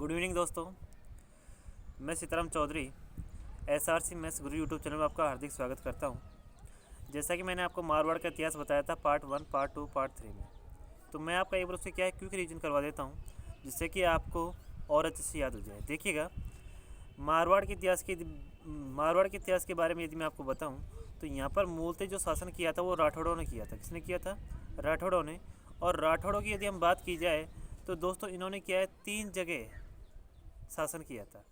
Good evening दोस्तों। मैं Sitaram Chaudhary SRC maths गुरु YouTube channel में आपका हार्दिक स्वागत करता हूं। जैसा कि मैंने आपको मारवाड़ का इतिहास बताया था पार्ट 1, पार्ट 2, पार्ट 3 में, तो मैं आपका एक बार उससे क्या है क्विक रिवीजन करवा देता हूं, जिससे कि आपको और अच्छे से याद हो जाए। देखिएगा, मारवाड़ के इतिहास के बारे में यदि मैं आपको बताऊँ तो यहाँ पर मूलतः जो शासन किया था वो राठौड़ों ने किया था। किसने किया था? राठौड़ों ने। और राठौड़ों की यदि हम बात की जाए तो दोस्तों इन्होंने क्या है 3 जगह शासन किया था।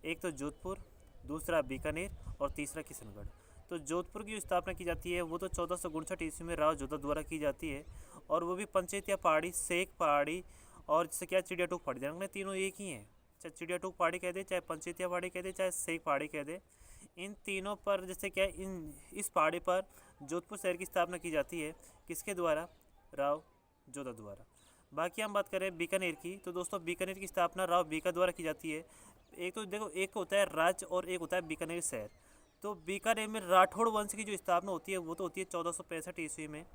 एक तो जोधपुर, दूसरा बीकानेर और तीसरा किशनगढ़। तो जोधपुर की जो स्थापना की जाती है वो तो 1459 ईस्वी में राव जोधा द्वारा की जाती है, और वो भी पंचेतिया पहाड़ी, शेख पहाड़ी और जैसे क्या चिड़िया टूक पहाड़ी, देखने तीनों एक ही हैं। चाहे चिड़िया टूक पहाड़ी कह दे, चाहे पंचेतिया पहाड़ी कह दे, चाहे शेख पहाड़ी कह दे, इन तीनों पर जैसे क्या इस पहाड़ी पर जोधपुर शहर की स्थापना की जाती है। किसके द्वारा? राव जोधा द्वारा। बाकी हम बात करें बीकानेर की, तो दोस्तों बीकानेर की स्थापना राव बीका द्वारा की जाती है। एक तो देखो, एक होता है राज्य और एक होता है बीकानेर शहर। तो बीकानेर में राठौड़ वंश की जो स्थापना होती है वो तो होती है 1465 ईस्वी में,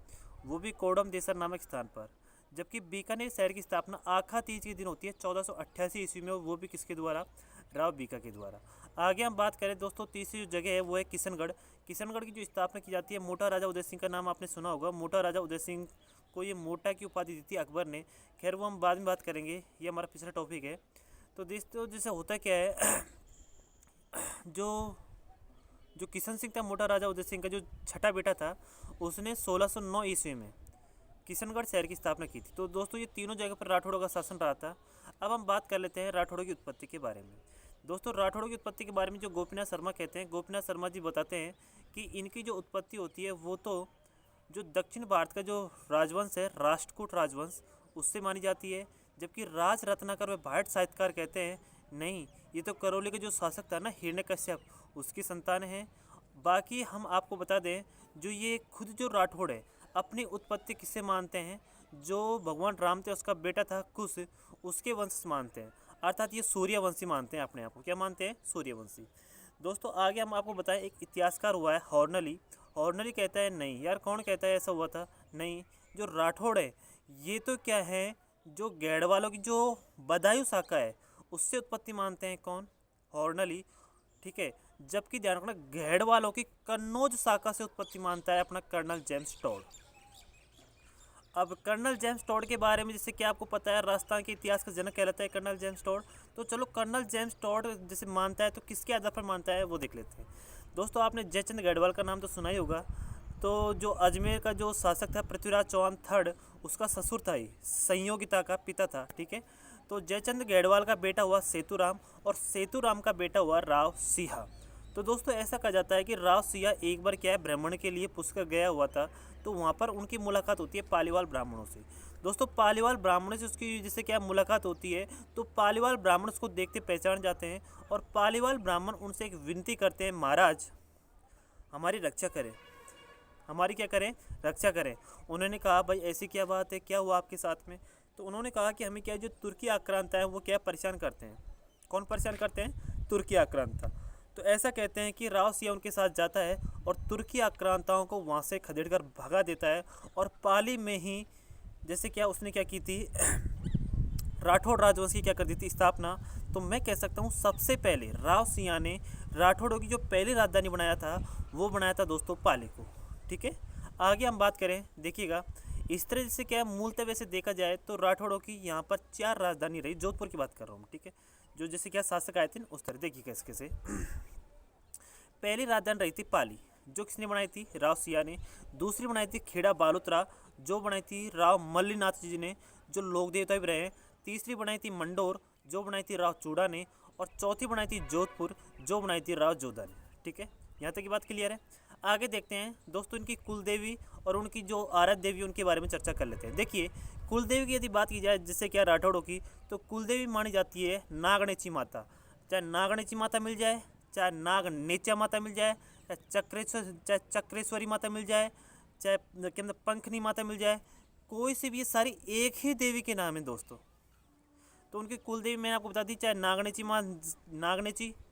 वो भी कोडम देसर नामक स्थान पर। जबकि बीकानेर शहर की स्थापना आखा तीज के दिन होती है 1488 ईस्वी में, वो भी किसके द्वारा? राव बीका के द्वारा। आगे हम बात करें दोस्तों, तीसरी जो जगह है वो है किशनगढ़। किशनगढ़ की जो स्थापना की जाती है, मोटा राजा उदय सिंह का नाम आपने सुना होगा। मोटा राजा उदय सिंह को ये मोटा की उपाधि दी थी अकबर ने। खैर वो हम बाद में बात करेंगे, ये हमारा पिछला टॉपिक है। तो दोस्तों जैसे होता क्या है जो जो किशन सिंह था, मोटा राजा उदय सिंह का जो छठा बेटा था, उसने 1609 ईस्वी में किशनगढ़ शहर की स्थापना की थी। तो दोस्तों ये तीनों जगह पर राठौड़ों का शासन रहा था। अब हम बात कर लेते हैं राठौड़ों की उत्पत्ति के बारे में। दोस्तों राठौड़ों की उत्पत्ति के बारे में जो गोपीनाथ शर्मा कहते हैं, गोपीनाथ शर्मा जी बताते हैं कि इनकी जो उत्पत्ति होती है वो तो जो दक्षिण भारत का जो राजवंश है, राष्ट्रकूट राजवंश, उससे मानी जाती है। जबकि राज रत्नाकर व भाट साहित्यकार कहते हैं नहीं, ये तो करौली का जो शासक था ना, हिरण्यकश्यप, उसकी संतान है। बाकी हम आपको बता दें, जो ये खुद जो राठौड़ है अपनी उत्पत्ति किससे मानते हैं? जो भगवान राम थे उसका बेटा था कुश, उसके वंश से मानते हैं। अर्थात ये सूर्यवंशी मानते हैं अपने आप को। क्या मानते हैं? सूर्यवंशी। दोस्तों आगे हम आपको बताएं, एक इतिहासकार हुआ है हॉर्नली। हॉर्नली कहता है नहीं यार, कौन कहता है ऐसा हुआ था? नहीं, जो राठौड़ है ये तो क्या है, जो गैड़वालों की जो बदायूं शाखा है उससे उत्पत्ति मानते हैं। कौन? हॉर्नली। ठीक है। जबकि ध्यान रखना, गैड़वालों की कन्नौज शाखा से उत्पत्ति मानता है अपना कर्नल जेम्स टॉड। अब कर्नल जेम्स टॉड के बारे में जैसे कि आपको पता है, राजस्थान के इतिहास का जनक कहलाता है कर्नल जेम्स टॉड। तो चलो, कर्नल जेम्स टॉड जैसे मानता है तो किसके आधार पर मानता है वो देख लेते हैं। दोस्तों आपने जयचंद गढ़वाल का नाम तो सुना ही होगा। तो जो अजमेर का जो शासक था पृथ्वीराज चौहान थर्ड, उसका ससुर था ही, संयोगिता का पिता था। ठीक है। तो जयचंद गढ़वाल का बेटा हुआ सेतुराम, और सेतुराम का बेटा हुआ राव सिंहा। तो दोस्तों ऐसा कहा जाता है कि राव सिंहा एक बार क्या है, भ्रमण के लिए पुष्कर गया हुआ था। तो वहाँ पर उनकी मुलाकात होती है पालीवाल ब्राह्मणों से। दोस्तों पालीवाल ब्राह्मणों से उसकी जैसे क्या मुलाकात होती है, तो पालीवाल ब्राह्मण उसको देखते पहचान जाते हैं, और पालीवाल ब्राह्मण उनसे एक विनती करते हैं, महाराज हमारी रक्षा करें, हमारी क्या करें? रक्षा करें। उन्होंने कहा भाई ऐसी क्या बात है, क्या हुआ आपके साथ में? तो उन्होंने कहा कि हमें क्या जो तुर्की आक्रांता है वो क्या परेशान करते हैं। कौन परेशान करते हैं? तुर्की आक्रांता। तो ऐसा कहते हैं कि राव सिंह उनके साथ जाता है और तुर्की आक्रांताओं को वहाँ से खदेड़ कर भगा देता है। और पाली में ही जैसे क्या उसने क्या की थी राठौड़ राजवंश की क्या कर दी थी स्थापना। तो मैं कह सकता हूँ सबसे पहले राव सिंह ने राठौड़ों की जो पहली राजधानी बनाया था वो बनाया था दोस्तों पाली को। ठीक है। आगे हम बात करें, देखिएगा इस तरह से क्या मूलतः वैसे देखा जाए तो राठौड़ों की यहाँ पर 4 राजधानी रही। जोधपुर की बात कर रहा हूँ। ठीक है। जो जैसे क्या शासक आए थे उस तरह देखिए कैसे कैसे पहली राजधानी रही थी पाली, जो किसने बनाई थी? राव सिंह ने। दूसरी बनाई थी खेड़ा बालोतरा, जो बनाई थी राव मल्लीनाथ जी ने, जो लोक देवता भी रहे हैं। तीसरी बनाई थी मंडोर, जो बनाई थी राव चूड़ा ने। और चौथी बनाई थी जोधपुर, जो बनाई थी राव जोधा ने। ठीक है। यहाँ तक की बात क्लियर है। आगे देखते हैं दोस्तों, इनकी कुल देवी और उनकी जो आराध्य देवी उनके बारे में चर्चा कर लेते हैं। देखिए कुल देवी की यदि बात की जाए जिससे क्या राठौड़ों की, तो कुल देवी मानी जाती है नागणेची माता। चाहे नागणेची माता मिल जाए, चाहे नाग नेचा माता मिल जाए, चाहे चक्रेश्वरी माता मिल जाए, चाहे के अंदर पंखनी माता मिल जाए, कोई सी भी, ये सारी एक ही देवी के नाम है दोस्तों। तो उनकी कुल देवी मैंने आपको बता दी, चाहे नागणेची,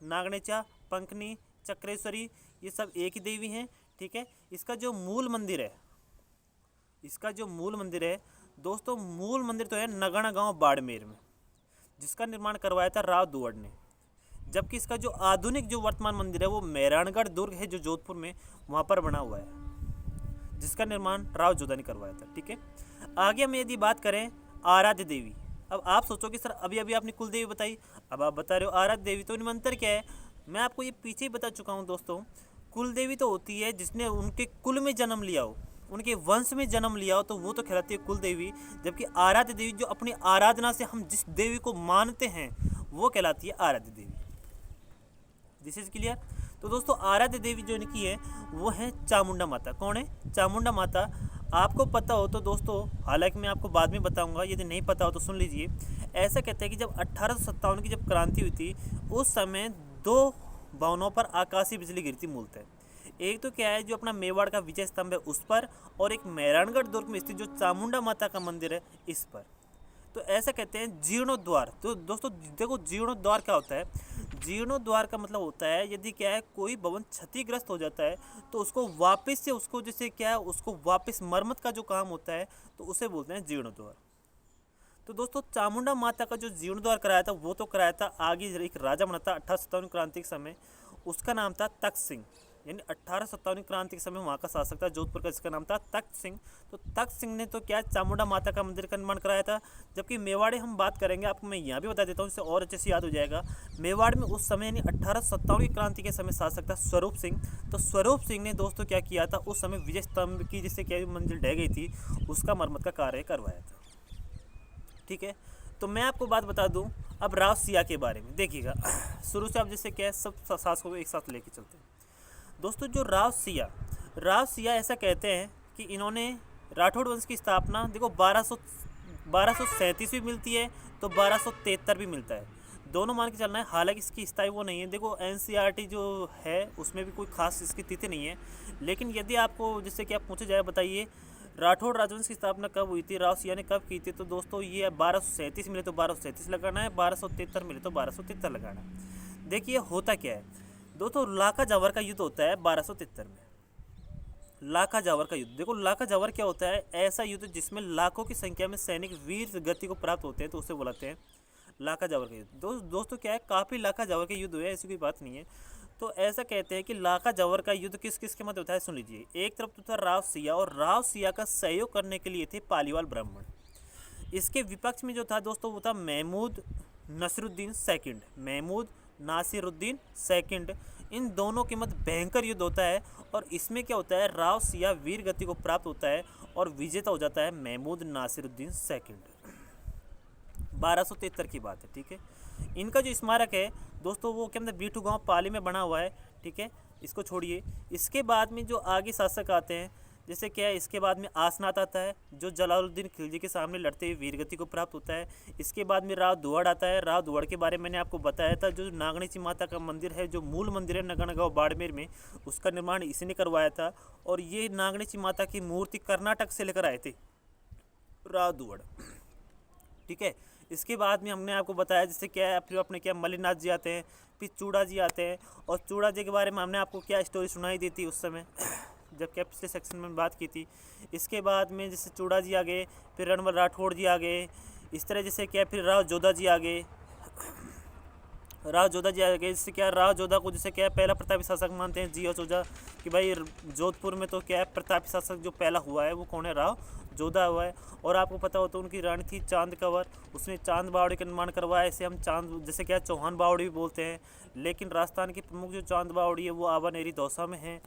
नागणेचा, पंखनी, चक्रेश्वरी, ये सब एक ही देवी हैं। ठीक है। इसका जो मूल मंदिर है दोस्तों, मूल मंदिर तो है नगणा गांव बाड़मेर में। जिसका निर्माण करवाया था राव दुवड़ ने। जबकि इसका जो आधुनिक जो वर्तमान मंदिर है वो मेहरानगढ़ दुर्ग है जो जोधपुर में, वहाँ पर बना हुआ है, जिसका निर्माण राव जोधा ने करवाया था। ठीक है, आगे हम यदि बात करें आराध्य देवी। अब आप सोचो कि सर अभी अभी आपने कुल देवी बताई, अब आप बता रहे हो आराध्य देवी, तो इनमें अंतर क्या है? मैं आपको ये पीछे ही बता चुका हूँ दोस्तों। कुल देवी तो होती है जिसने उनके कुल में जन्म लिया हो, उनके वंश में जन्म लिया हो, तो वो तो कहलाती है कुल देवी। जबकि आराध्य देवी जो अपनी आराधना से हम जिस देवी को मानते हैं वो कहलाती है आराध्य देवी। This is clear. तो दोस्तों आराध्य देवी जो इनकी है वो है चामुंडा माता। कौन है? चामुंडा माता। आपको पता हो तो दोस्तों, हालांकि मैं आपको बाद में बताऊंगा, यदि नहीं पता हो तो सुन लीजिए। ऐसा कहते हैं कि जब 1857 की जब क्रांति हुई थी, उस समय 2 भवनों पर आकाशीय बिजली गिरी थी मूलतः। एक तो क्या है, जो अपना मेवाड़ का विजय स्तंभ है उस पर, और एक मेहरानगढ़ दुर्ग में स्थित जो चामुंडा माता का मंदिर है इस पर। तो ऐसा कहते हैं जीर्णोद्वार। तो दोस्तों देखो, जीर्णोद्वार क्या होता है? जीर्णोद्वार का मतलब होता है यदि क्या है कोई भवन क्षतिग्रस्त हो जाता है तो उसको वापस से, उसको जैसे क्या है, उसको वापस मरम्मत का जो काम होता है तो उसे बोलते हैं जीर्णोद्वार। तो दोस्तों चामुंडा माता का जो जीर्णोद्वार कराया था वो तो कराया था आगे एक राजा बना था 1857 क्रांति के समय, उसका नाम था तख्त सिंह। यानी 1857 क्रांति के समय वहाँ का शासक था जोधपुर का, जिसका नाम था तख्त सिंह। तो तख्त सिंह ने तो क्या चामुंडा माता का मंदिर का निर्माण कराया था। जबकि मेवाड़ी हम बात करेंगे, आपको मैं यहाँ भी बता देता हूँ, इससे और अच्छे से याद हो जाएगा। मेवाड़ में उस समय यानी 1857 की क्रांति के समय शासक था स्वरूप सिंह। तो स्वरूप सिंह ने दोस्तों क्या किया था, उस समय विजय स्तंभ की जिससे क्या मंजिल ढह गई थी उसका मरम्मत का कार्य करवाया था। ठीक है, तो मैं आपको बात बता दूं अब राव सिया के बारे में। देखिएगा शुरू से आप जैसे क्या है सब शासकों को एक साथ लेके चलते हैं। दोस्तों जो राव सिया ऐसा कहते हैं कि इन्होंने राठौड़ वंश की स्थापना, देखो 1237 भी मिलती है तो 1273 भी मिलता है, दोनों मान के चलना है। हालांकि इसकी स्थाई वो नहीं है, देखो NCERT जो है उसमें भी कोई खास इसकी तिथि नहीं है। लेकिन यदि आपको जिससे कि आप पूछे जाए, बताइए राठौड़ राजवंश की स्थापना कब हुई थी, राव सिया ने कब की थी, तो दोस्तों ये 1237 मिले तो 1237 लगाना है, 1273 मिले तो 1273 लगाना है। देखिए होता क्या है दोस्तों, लाका जावर का युद्ध होता है 1273 में। लाका जावर का युद्ध, देखो लाका जावर क्या होता है, ऐसा युद्ध जिसमें लाखों की संख्या में सैनिक वीर गति को प्राप्त होते हैं, तो उसे बुलाते हैं लाका जावर का युद्ध। दोस्तों क्या है, काफ़ी लाका जावर के युद्ध हुए, ऐसी कोई बात नहीं है। तो ऐसा कहते हैं कि लाका जावर का युद्ध किस किस के मध्य होता है, सुन लीजिए। एक तरफ तो था राव सिया, और राव सिया का सहयोग करने के लिए थे पालीवाल ब्राह्मण। इसके विपक्ष में जो था दोस्तों वो था महमूद नसरुद्दीन सेकंड, महमूद नासिरुद्दीन सेकंड। इन दोनों के मध्य भयंकर युद्ध होता है, और इसमें क्या होता है, राव सिया वीर गति को प्राप्त होता है और विजेता हो जाता है महमूद नासिरुद्दीन सेकंड। 1273 की बात है। ठीक है, इनका जो स्मारक है दोस्तों वो क्या मतलब बीठू गांव पाली में बना हुआ है। ठीक है, इसको छोड़िए। इसके बाद में जो आगे शासक आते हैं, जैसे क्या है, इसके बाद में आसनाथ आता है जो जलालुद्दीन खिलजी के सामने लड़ते हुए वीरगति को प्राप्त होता है। इसके बाद में राव दुवड़ आता है। राव दुवड़ के बारे में मैंने आपको बताया था, जो नागणेची माता का मंदिर है, जो मूल मंदिर है नगरगांव बाड़मेर में, उसका निर्माण इसी ने करवाया था। और ये नागणेची माता की मूर्ति कर्नाटक से लेकर आए थे राव दुवड़। ठीक है, इसके बाद में हमने आपको बताया जैसे क्या है, फिर अपने क्या मल्लिनाथ जी आते हैं, फिर चूड़ा जी आते हैं। और चूड़ा जी के बारे में हमने आपको क्या स्टोरी सुनाई दी थी उस समय जब क्या पिछले सेक्शन में बात की थी। इसके बाद में जैसे चूड़ा जी आ गए, फिर रणवल राठौड़ जी आ गए, इस तरह जैसे क्या फिर राव जोधा जी आ गए, राव जोधा जी आ गए। जिससे क्या राव जोधा को जैसे क्या पहला प्रतापी शासक मानते हैं जी और जोधा, कि भाई जोधपुर में तो क्या है प्रतापी शासक जो पहला हुआ है वो कौन है, राव जोधा हुआ है। और आपको पता हो तो उनकी रानी थी चांद कंवर, उसने चांद बावड़ी का निर्माण करवाया। इसे हम चांद जैसे क्या चौहान बावड़ी भी बोलते हैं, लेकिन राजस्थान की प्रमुख जो चांद बावड़ी है वो आवानेरी दौसा में है।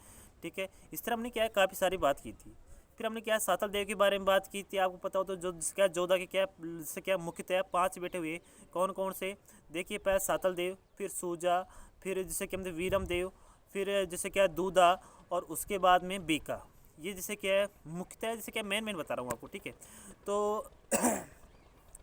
ठीक है, इस तरह हमने क्या है काफ़ी सारी बात की थी। फिर हमने क्या सातल देव के बारे में बात की थी। आपको पता हो तो जो क्या जोधा के क्या से क्या मुख्यतः 5 बेटे हुए, कौन कौन से, देखिए पहले सातल देव, फिर सूजा, फिर जैसे क्या मतलब वीरम देव, फिर जैसे क्या दूधा, और उसके बाद में बीका। ये जैसे क्या है मुख्यतः जैसे क्या मेन बता रहा हूँ आपको। ठीक है, तो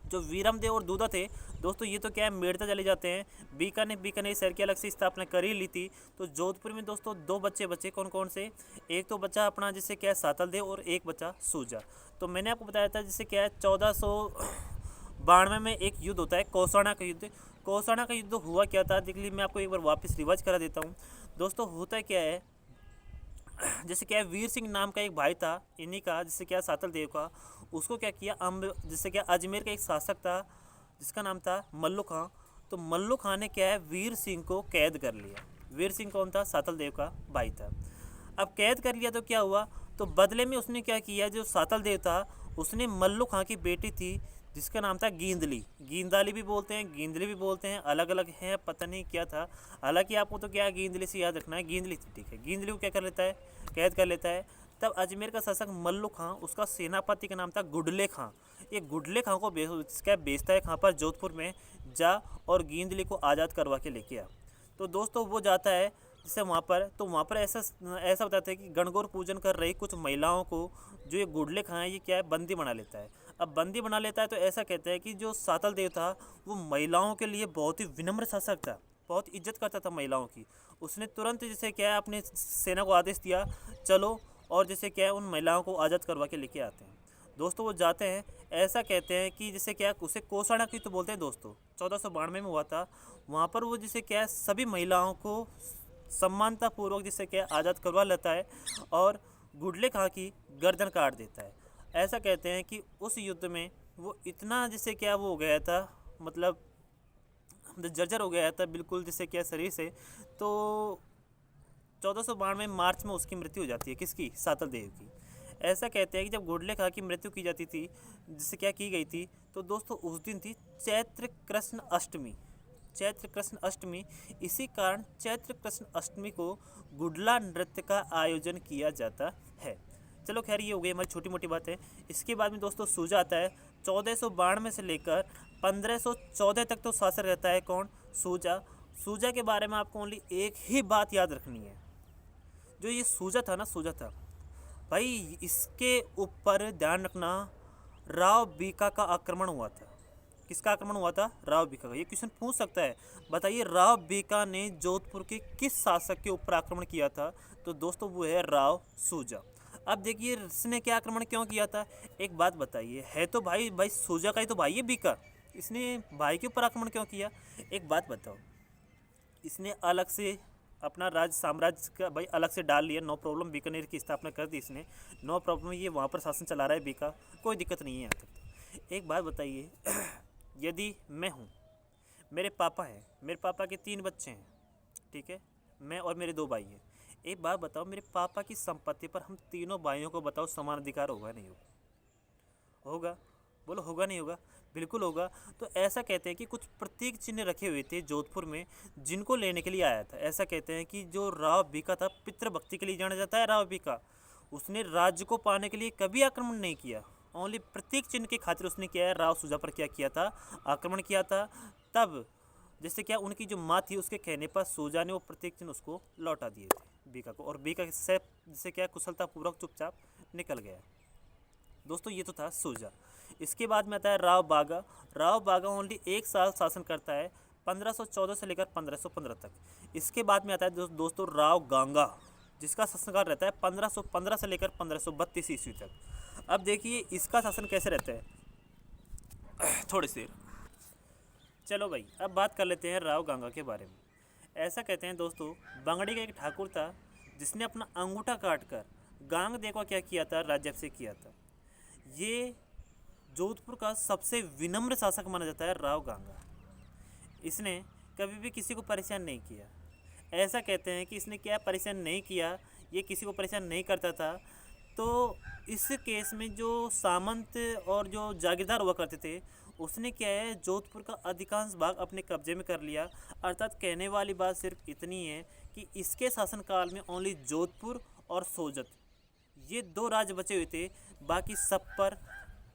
जो वीरम देव और दूधा थे दोस्तों, ये तो क्या है मेड़ता चले जाते हैं। बीकानेर शहर की अलग से स्थापना कर ही ली थी। तो जोधपुर में दोस्तों 2 बच्चे बचे, कौन कौन से, एक तो बच्चा अपना जैसे क्या है सातल देव, और एक बच्चा सूजा। तो मैंने आपको बताया था जैसे क्या है 1492 में एक युद्ध होता है कौसाना का युद्ध। कौसाना का युद्ध हुआ क्या था देख लीजिए, मैं आपको एक बार वापस रिवाइज करा देता हूँ। दोस्तों होता क्या है, जैसे क्या वीर सिंह नाम का एक भाई था इन्हीं का, जैसे क्या सातल देव का, उसको क्या किया जैसे क्या अजमेर का एक शासक था जिसका नाम था मल्लू खां। तो मल्लू खां ने क्या है, वीर सिंह को कैद कर लिया। वीर सिंह कौन था? सातल देव का भाई था। अब कैद कर लिया तो क्या हुआ, तो बदले में उसने क्या किया, जो सातल देव था उसने मल्लू खां की बेटी थी जिसका नाम था गेंदली, गेंदाली भी बोलते हैं, गेंदली भी बोलते हैं, अलग अलग हैं, पता नहीं क्या था। हालांकि आपको तो क्या गेंदली से याद रखना है, गेंदली थी, ठीक है। गेंदली को क्या कर लेता है, कैद कर लेता है। तब अजमेर का शासक मल्लू खां, उसका सेनापति का नाम था गुडले खां। ये गुडले खां को क्या बेचता है कहाँ पर, जोधपुर में जा और गेंदली को आज़ाद करवा के लेके आ। तो दोस्तों वो जाता है जैसे वहाँ पर, तो वहाँ पर ऐसा ऐसा बताते हैं कि गणगौर पूजन कर रही कुछ महिलाओं को जो ये गुडले खां है, ये क्या है, बंदी बना लेता है। अब बंदी बना लेता है तो ऐसा कहते हैं कि जो सातल देव था वो महिलाओं के लिए बहुत ही विनम्र शासक था, बहुत इज्जत करता था महिलाओं की। उसने तुरंत जैसे क्या है अपने सेना को आदेश दिया, चलो और जैसे क्या है उन महिलाओं को आज़ाद करवा के लेके आते हैं। दोस्तों वो जाते हैं, ऐसा कहते हैं कि जैसे क्या उसे कोषाणा की तो बोलते हैं दोस्तों, 1492 में हुआ था। वहाँ पर वो जैसे क्या है सभी महिलाओं को सम्मानतापूर्वक जिससे क्या आज़ाद करवा लेता है और गुडले खां की गर्दन काट देता है। ऐसा कहते हैं कि उस युद्ध में वो इतना जिससे क्या वो हो गया था, मतलब जर्जर हो गया था बिल्कुल जिससे क्या शरीर से। तो 1492 मार्च में उसकी मृत्यु हो जाती है, किसकी? सातल देव की। ऐसा कहते हैं कि जब गुडले खां की मृत्यु की जाती थी, जिससे क्या की गई थी, तो दोस्तों उस दिन थी चैत्र कृष्ण अष्टमी। चैत्र कृष्ण अष्टमी, इसी कारण चैत्र कृष्ण अष्टमी को गुडला नृत्य का आयोजन किया जाता है। चलो खैर ये हो गई हमारी छोटी मोटी बातें। इसके बाद में दोस्तों सूजा आता है। 1492 से लेकर 1514 तक तो शासन रहता है कौन? सूजा। सूजा के बारे में आपको ओनली एक ही बात याद रखनी है, जो ये सूजा था ना, सूजा था भाई, इसके ऊपर ध्यान रखना, राव बीका का आक्रमण हुआ था। किसका आक्रमण हुआ था? राव बीका का। ये क्वेश्चन पूछ सकता है, बताइए राव बीका ने जोधपुर के किस शासक के ऊपर आक्रमण किया था? तो दोस्तों वो है राव सूजा। अब देखिए इसने क्या आक्रमण क्यों किया था, एक बात बताइए, है तो भाई भाई सूजा का ही तो भाई है बीका, इसने भाई के ऊपर आक्रमण क्यों किया? एक बात बताओ, इसने अलग से अपना साम्राज्य का भाई अलग से डाल लिया, नो प्रॉब्लम, बीकानेर की स्थापना कर दी इसने, नो प्रॉब्लम, ये वहाँ पर शासन चला रहा है बीका, कोई दिक्कत नहीं है यहाँ तक। तो एक बात बताइए, यदि मैं हूँ, मेरे पापा हैं, मेरे पापा के 3 बच्चे हैं, ठीक है, मैं और मेरे 2 भाई हैं। एक बात बताओ, मेरे पापा की संपत्ति पर हम तीनों भाइयों को बताओ समान अधिकार होगा नहीं होगा? होगा, बोलो होगा नहीं होगा? बिल्कुल होगा। तो ऐसा कहते हैं कि कुछ प्रतीक चिन्ह रखे हुए थे जोधपुर में जिनको लेने के लिए आया था। ऐसा कहते हैं कि जो राव बीका था, पितृभक्ति के लिए जाना जाता है राव बीका, उसने राज्य को पाने के लिए कभी आक्रमण नहीं किया, ओनली प्रतीक चिन्ह की खातिर उसने किया है, राव सूजा पर क्या किया था, आक्रमण किया था। तब जैसे क्या उनकी जो माँ थी उसके कहने पर सूजा ने वो प्रतीक चिन्ह उसको लौटा दिए थे बीका को, और बीका से जैसे क्या कुशलतापूर्वक चुपचाप निकल गया। दोस्तों ये तो था सूजा। इसके बाद में आता है राव बागा। राव बागा ओनली 1 साल शासन करता है, 1514 से लेकर 1515 तक। इसके बाद में आता है दोस्तों राव गांगा, जिसका शासनकाल रहता है 1515 से लेकर 1532 ईस्वी तक। अब देखिए इसका शासन कैसे रहता है, थोड़ी सी चलो भाई अब बात कर लेते हैं राव गांगा के बारे में। ऐसा कहते हैं दोस्तों, बांगड़ी का एक ठाकुर था जिसने अपना अंगूठा काट कर गांग देव को क्या किया था, राज्य किया था। ये जोधपुर का सबसे विनम्र शासक माना जाता है राव गांगा। इसने कभी भी किसी को परेशान नहीं किया। ऐसा कहते हैं कि इसने क्या परेशान नहीं किया, ये किसी को परेशान नहीं करता था। तो इस केस में जो सामंत और जो जागीरदार हुआ करते थे, उसने क्या है जोधपुर का अधिकांश भाग अपने कब्जे में कर लिया। अर्थात कहने वाली बात सिर्फ इतनी है कि इसके शासनकाल में ओनली जोधपुर और सोजत ये 2 राज्य बचे हुए थे, बाकी सब पर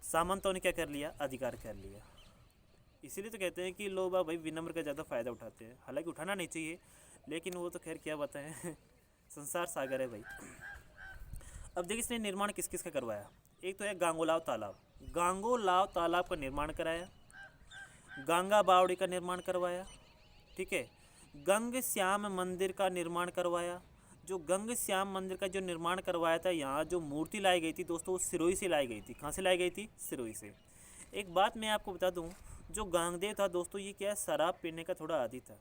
सामंतों ने क्या कर लिया, अधिकार कर लिया। इसीलिए तो कहते हैं कि लोग भाई विनम्र का ज़्यादा फ़ायदा उठाते हैं, हालांकि उठाना नहीं चाहिए, लेकिन वो तो खैर क्या बताएं संसार सागर है भाई। अब देखिए इसने निर्माण किस किस का करवाया। एक तो है गांगोलाव तालाब, गांगोलाव तालाब का निर्माण कराया, गंगा बावड़ी का निर्माण करवाया, ठीक है, गंग श्याम मंदिर का निर्माण करवाया। जो गंग श्याम मंदिर का जो निर्माण करवाया था, यहाँ जो मूर्ति लाई गई थी दोस्तों वो सिरोही से लाई गई थी। कहाँ से लाई गई थी? सिरोही से। एक बात मैं आपको बता दूँ, जो गांगदेव था दोस्तों ये क्या शराब पीने का थोड़ा आदी था।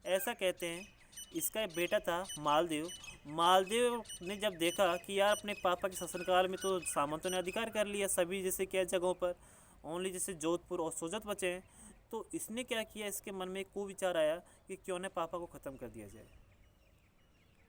ऐसा कहते हैं इसका एक बेटा था मालदेव। मालदेव ने जब देखा कि यार अपने पापा के शासनकाल में तो सामंतों ने अधिकार कर लिया सभी जैसे क्या जगहों पर, ओनली जैसे जोधपुर और सोजत बचे हैं। तो इसने क्या किया, इसके मन में एक विचार आया कि क्यों न पापा को ख़त्म कर दिया जाए,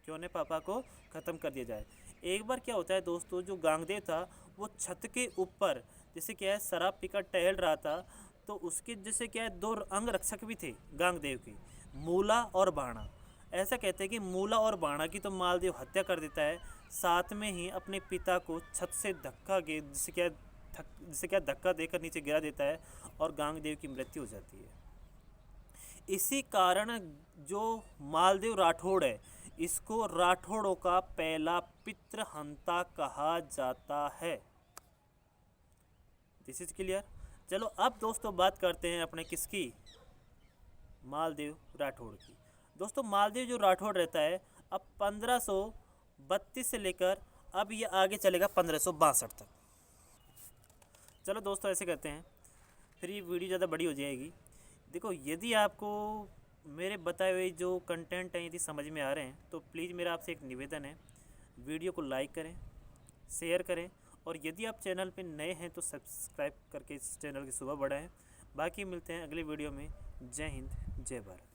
क्यों न पापा को ख़त्म कर दिया जाए। एक बार क्या होता है दोस्तों, जो गांगदेव था वो छत के ऊपर जैसे क्या है शराब पीकर टहल रहा था, तो उसके जैसे क्या है 2 अंग रक्षक भी थे गांगदेव के, मूला और बाणा। ऐसा कहते हैं कि मूला और बाणा की तो मालदेव हत्या कर देता है, साथ में ही अपने पिता को छत से धक्का के जिसे क्या धक्का देकर नीचे गिरा देता है और गांगदेव की मृत्यु हो जाती है। इसी कारण जो मालदेव राठौड़ है, इसको राठौड़ों का पहला पितृहंता कहा जाता है। This is clear. चलो अब दोस्तों बात करते हैं अपने किसकी, मालदेव राठौड़ की। दोस्तों मालदेव जो राठौड़ रहता है अब 1532 से लेकर अब ये आगे चलेगा 1562 तक। चलो दोस्तों ऐसे करते हैं, फिर ये वीडियो ज़्यादा बड़ी हो जाएगी। देखो यदि आपको मेरे बताए हुए जो कंटेंट हैं यदि समझ में आ रहे हैं तो प्लीज़ मेरा आपसे एक निवेदन है, वीडियो को लाइक करें, शेयर करें, और यदि आप चैनल पे नए हैं तो सब्सक्राइब करके इस चैनल की शोभा बढ़ाएं। बाकी मिलते हैं अगली वीडियो में। जय हिंद, जय भारत।